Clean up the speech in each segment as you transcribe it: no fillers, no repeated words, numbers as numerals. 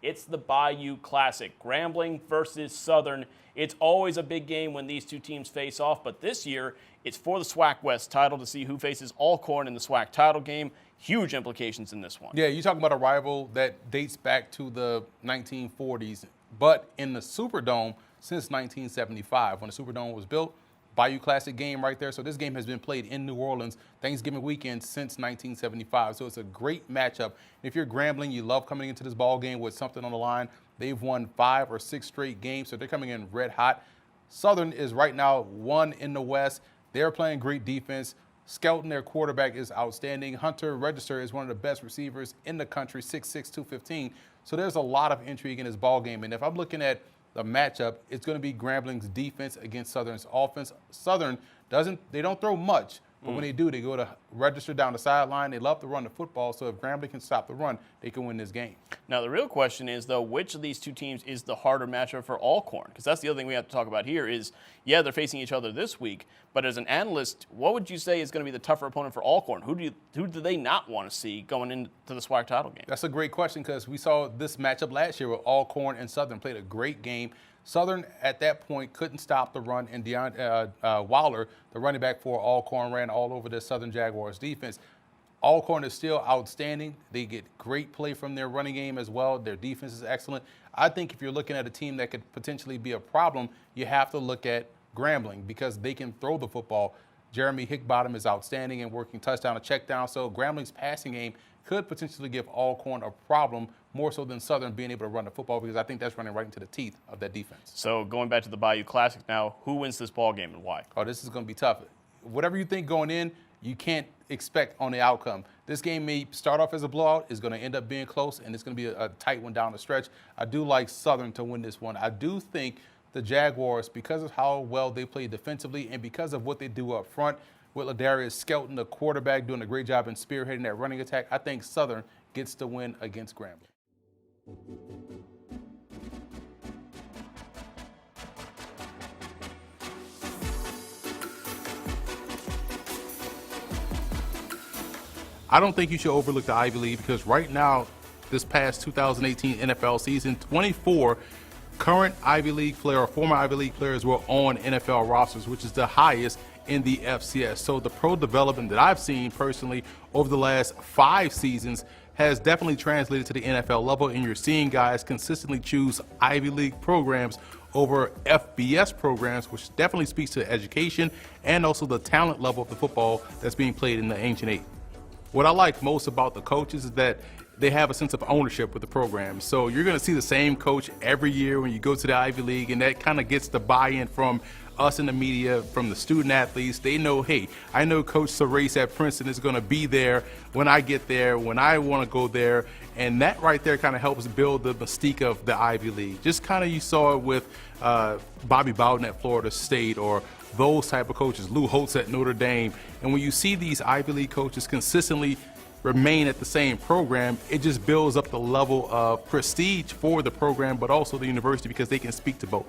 It's the Bayou Classic, Grambling versus Southern. It's always a big game when these two teams face off, but this year it's for the SWAC West title to see who faces Alcorn in the SWAC title game. Huge implications in this one. Yeah, you're talking about a rival that dates back to the 1940s, but in the Superdome since 1975. When the Superdome was built, Bayou Classic game right there. So this game has been played in New Orleans Thanksgiving weekend since 1975. So it's a great matchup. If you're Grambling, you love coming into this ball game with something on the line. They've won 5 or 6 straight games, so they're coming in red hot. Southern is right now 1 in the West. They're playing great defense. Skelton, their quarterback, is outstanding. Hunter Register is one of the best receivers in the country, 6'6", 215. So there's a lot of intrigue in this ball game. And if I'm looking at the matchup, it's going to be Grambling's defense against Southern's offense. Southern don't throw much, but when they do, they go to Register down the sideline. They love to run the football, so if Grambling can stop the run, they can win this game. Now, the real question is, though, which of these two teams is the harder matchup for Alcorn? Because that's the other thing we have to talk about here is, yeah, they're facing each other this week, but as an analyst, what would you say is going to be the tougher opponent for Alcorn? Who do they not want to see going into the SWAC title game? That's a great question because we saw this matchup last year where Alcorn and Southern played a great game. Southern, at that point, couldn't stop the run, and Waller, the running back for Alcorn, ran all over the Southern Jaguars defense. Alcorn is still outstanding. They get great play from their running game as well. Their defense is excellent. I think if you're looking at a team that could potentially be a problem, you have to look at Grambling because they can throw the football. Jeremy Hickbottom is outstanding and working touchdown and check down. So Grambling's passing game could potentially give Alcorn a problem more so than Southern being able to run the football because I think that's running right into the teeth of that defense. So going back to the Bayou Classic now, who wins this ball game and why? Oh, this is going to be tough. Whatever you think going in, you can't expect on the outcome. This game may start off as a blowout, it's going to end up being close, and it's going to be a tight one down the stretch. I do like Southern to win this one. I do think the Jaguars, because of how well they play defensively and because of what they do up front, with Ladarius Skelton, the quarterback, doing a great job in spearheading that running attack, I think Southern gets the win against Grambling. I don't think you should overlook the Ivy League because right now, this past 2018 NFL season, 24 current Ivy League player or former Ivy League players were on NFL rosters, which is the highest in the FCS. So the pro development that I've seen personally over the last 5 seasons has definitely translated to the NFL level, and you're seeing guys consistently choose Ivy League programs over FBS programs, which definitely speaks to education and also the talent level of the football that's being played in the Ancient Eight. What I like most about the coaches is that they have a sense of ownership with the program. So you're going to see the same coach every year when you go to the Ivy League, and that kind of gets the buy-in from us in the media, from the student athletes. They know, hey, I know Coach Sarace at Princeton is going to be there when I get there, when I want to go there. And that right there kind of helps build the mystique of the Ivy League. Just kind of you saw it with Bobby Bowden at Florida State or those type of coaches, Lou Holtz at Notre Dame. And when you see these Ivy League coaches consistently remain at the same program, it just builds up the level of prestige for the program, but also the university because they can speak to both.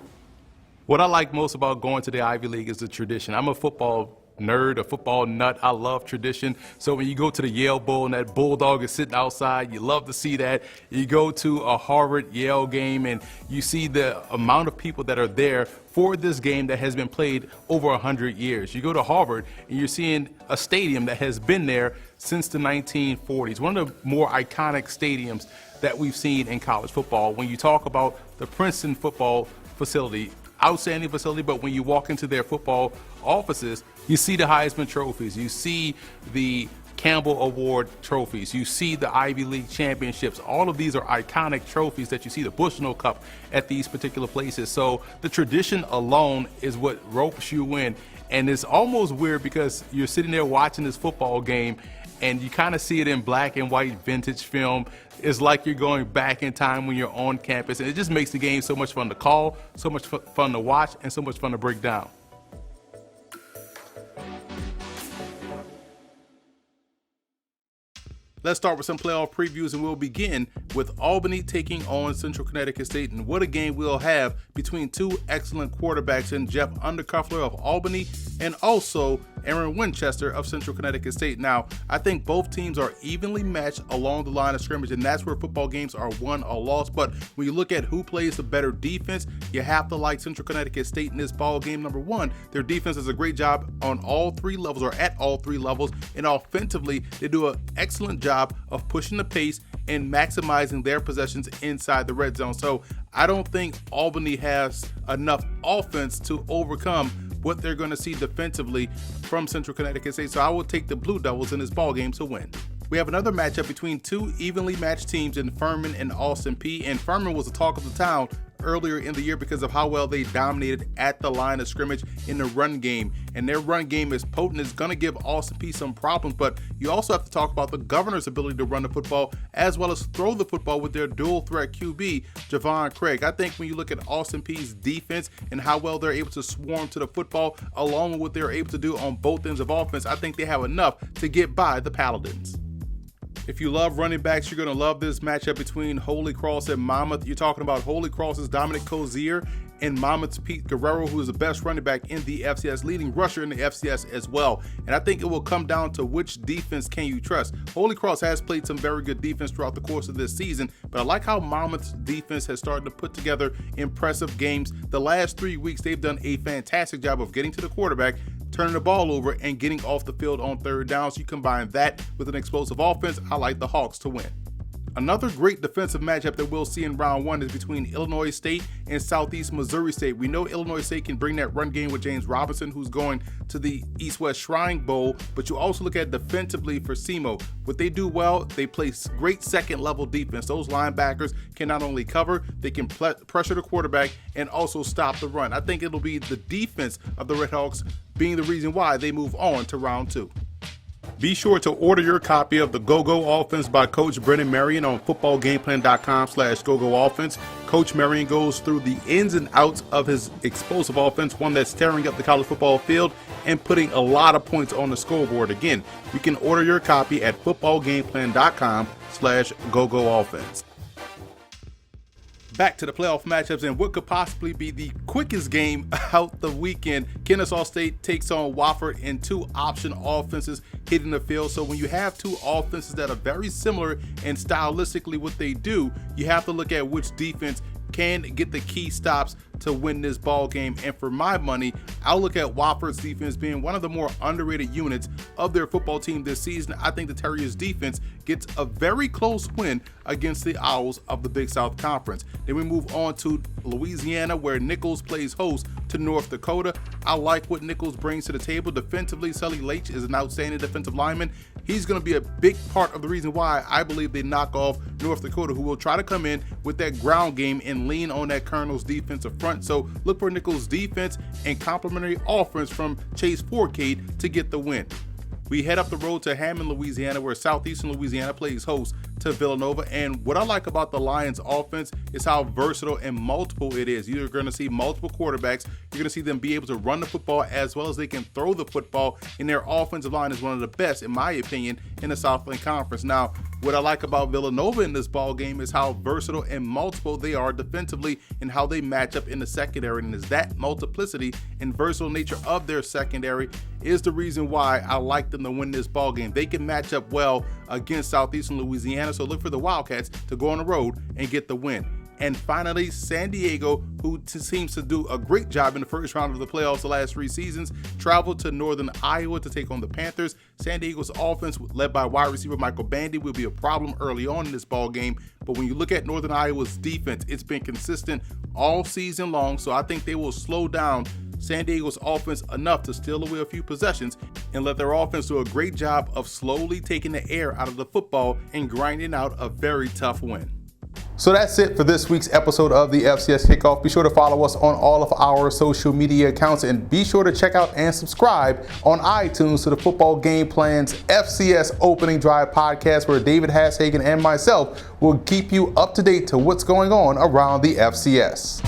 What I like most about going to the Ivy League is the tradition. I'm a football nerd, a football nut. I love tradition. So when you go to the Yale Bowl and that Bulldog is sitting outside, you love to see that. You go to a Harvard-Yale game and you see the amount of people that are there for this game that has been played over 100 years. You go to Harvard and you're seeing a stadium that has been there since the 1940s, one of the more iconic stadiums that we've seen in college football. When you talk about the Princeton football facility, outstanding facility, but when you walk into their football offices, you see the Heisman trophies, you see the Campbell Award trophies, you see the Ivy League championships. All of these are iconic trophies that you see, the Bushnell Cup at these particular places. So the tradition alone is what ropes you in. And it's almost weird because you're sitting there watching this football game and you kind of see it in black and white vintage film. It's like you're going back in time when you're on campus, and it just makes the game so much fun to call, so much fun to watch, and so much fun to break down. Let's start with some playoff previews, and we'll begin with Albany taking on Central Connecticut State. And what a game we'll have between two excellent quarterbacks in Jeff Undercuffler of Albany and also Aaron Winchester of Central Connecticut State. Now, I think both teams are evenly matched along the line of scrimmage, and that's where football games are won or lost. But when you look at who plays the better defense, you have to like Central Connecticut State in this ball game. Number one, their defense does a great job on all three levels, or at all three levels, and offensively, they do an excellent job of pushing the pace and maximizing their possessions inside the red zone. So I don't think Albany has enough offense to overcome what they're going to see defensively from Central Connecticut State. So I will take the Blue Devils in this ball game to win. We have another matchup between two evenly matched teams in Furman and Austin Peay. And Furman was the talk of the town earlier in the year because of how well they dominated at the line of scrimmage in the run game. And their run game is potent. It's going to give Austin Peay some problems, but you also have to talk about the Governor's ability to run the football as well as throw the football with their dual threat QB, Javon Craig. I think when you look at Austin Peay's defense and how well they're able to swarm to the football along with what they're able to do on both ends of offense, I think they have enough to get by the Paladins. If you love running backs, you're going to love this matchup between Holy Cross and Monmouth. You're talking about Holy Cross's Dominic Cozier and Monmouth's Pete Guerrero, who is the best running back in the FCS, leading rusher in the FCS as well. And I think it will come down to which defense can you trust. Holy Cross has played some very good defense throughout the course of this season, but I like how Monmouth's defense has started to put together impressive games. The last 3 weeks, they've done a fantastic job of getting to the quarterback, turning the ball over, and getting off the field on third down. So you combine that with an explosive offense, I like the Hawks to win. Another great defensive matchup that we'll see in round one is between Illinois State and Southeast Missouri State. We know Illinois State can bring that run game with James Robinson, who's going to the East-West Shrine Bowl, but you also look at defensively for SEMO. What they do well, they play great second-level defense. Those linebackers can not only cover, they can pressure the quarterback and also stop the run. I think it'll be the defense of the Redhawks being the reason why they move on to round two. Be sure to order your copy of the Go-Go Offense by Coach Brennan Marion on footballgameplan.com/GoGoOffense. Coach Marion goes through the ins and outs of his explosive offense, one that's tearing up the college football field and putting a lot of points on the scoreboard. Again, you can order your copy at footballgameplan.com/GoGoOffense. Back to the playoff matchups and what could possibly be the quickest game out the weekend. Kennesaw State takes on Wofford in two option offenses hitting the field. So when you have two offenses that are very similar and stylistically what they do, you have to look at which defense can get the key stops to win this ball game. And for my money, I'll look at Wofford's defense being one of the more underrated units of their football team this season. I think the Terriers defense gets a very close win against the Owls of the Big South Conference. Then we move on to Louisiana, where Nichols plays host to North Dakota. I like what Nichols brings to the table. Defensively, Sully Leach is an outstanding defensive lineman. He's going to be a big part of the reason why I believe they knock off North Dakota, who will try to come in with that ground game and lean on that Colonel's defensive front. So look for Nichols' defense and complementary offense from Chase Forcade to get the win. We head up the road to Hammond, Louisiana, where Southeastern Louisiana plays host to Villanova. And what I like about the Lions offense is how versatile and multiple it is. You're going to see multiple quarterbacks. You're going to see them be able to run the football as well as they can throw the football. And their offensive line is one of the best, in my opinion, in the Southland Conference. Now, what I like about Villanova in this ball game is how versatile and multiple they are defensively and how they match up in the secondary. And is that multiplicity and versatile nature of their secondary is the reason why I like them to win this ball game. They can match up well against Southeastern Louisiana, so look for the Wildcats to go on the road and get the win. And finally, San Diego, who seems to do a great job in the first round of the playoffs the last 3 seasons, traveled to Northern Iowa to take on the Panthers. San Diego's offense, led by wide receiver Michael Bandy, will be a problem early on in this ball game. But when you look at Northern Iowa's defense, it's been consistent all season long, so I think they will slow down San Diego's offense enough to steal away a few possessions and let their offense do a great job of slowly taking the air out of the football and grinding out a very tough win. So that's it for this week's episode of the FCS Kickoff. Be sure to follow us on all of our social media accounts and be sure to check out and subscribe on iTunes to the Football Game Plan's FCS Opening Drive podcast, where David Hashagen and myself will keep you up to date to what's going on around the FCS.